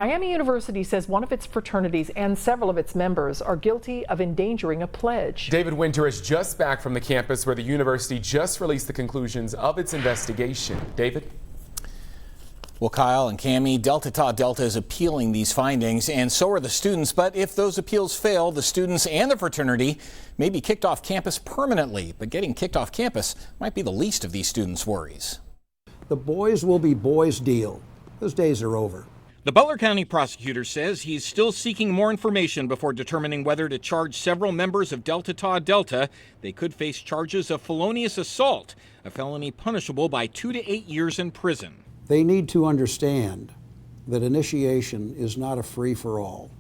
Miami University says one of its fraternities and several of its members are guilty of endangering a pledge. David Winter is just back from the campus where the university just released the conclusions of its investigation. David? Well, Kyle and Cammie, Delta Tau Delta is appealing these findings, and so are the students. But if those appeals fail, the students and the fraternity may be kicked off campus permanently. But getting kicked off campus might be the least of these students' worries. The boys will be boys deal. Those days are over. The Butler County prosecutor says he's still seeking more information before determining whether to charge several members of Delta Tau Delta. They could face charges of felonious assault, a felony punishable by 2 to 8 years in prison. They need to understand that initiation is not a free-for-all,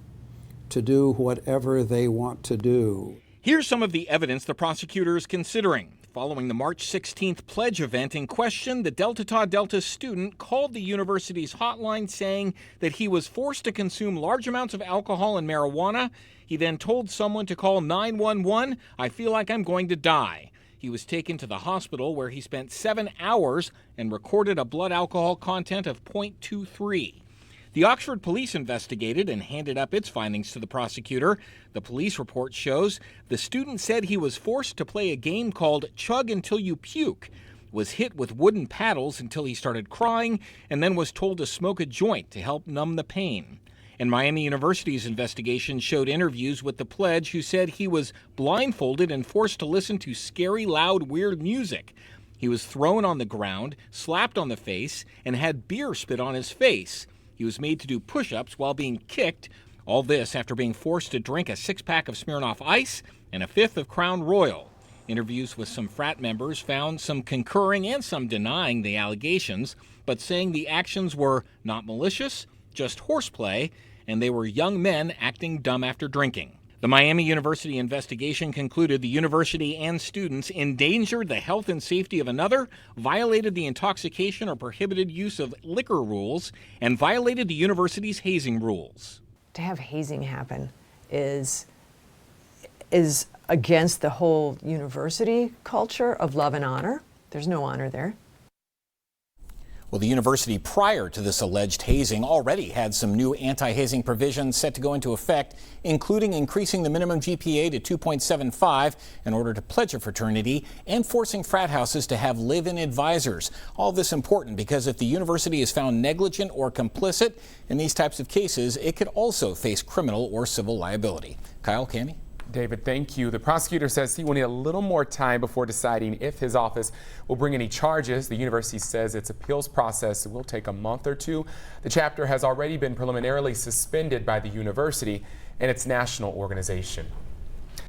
to do whatever they want to do. Here's some of the evidence the prosecutor is considering. Following the March 16th pledge event in question, the Delta Tau Delta student called the university's hotline saying that he was forced to consume large amounts of alcohol and marijuana. He then told someone to call 911, "I feel like I'm going to die." He was taken to the hospital where he spent 7 hours and recorded a blood alcohol content of 0.23. The Oxford police investigated and handed up its findings to the prosecutor. The police report shows the student said he was forced to play a game called Chug Until You Puke, was hit with wooden paddles until he started crying, and then was told to smoke a joint to help numb the pain. And Miami University's investigation showed interviews with the pledge who said he was blindfolded and forced to listen to scary, loud, weird music. He was thrown on the ground, slapped on the face, and had beer spit on his face. He was made to do push-ups while being kicked. All this after being forced to drink a 6-pack of Smirnoff Ice and a 5th of Crown Royal. Interviews with some frat members found some concurring and some denying the allegations, but saying the actions were not malicious, just horseplay, and they were young men acting dumb after drinking. The Miami University investigation concluded the university and students endangered the health and safety of another, violated the intoxication or prohibited use of liquor rules, and violated the university's hazing rules. To have hazing happen is against the whole university culture of love and honor. There's no honor there. Well, the university prior to this alleged hazing already had some new anti-hazing provisions set to go into effect, including increasing the minimum GPA to 2.75 in order to pledge a fraternity and forcing frat houses to have live-in advisors. All this important because if the university is found negligent or complicit in these types of cases, it could also face criminal or civil liability. Kyle, Cammie? David, thank you. The prosecutor says he will need a little more time before deciding if his office will bring any charges. The university says its appeals process will take a month or two. The chapter has already been preliminarily suspended by the university and its national organization.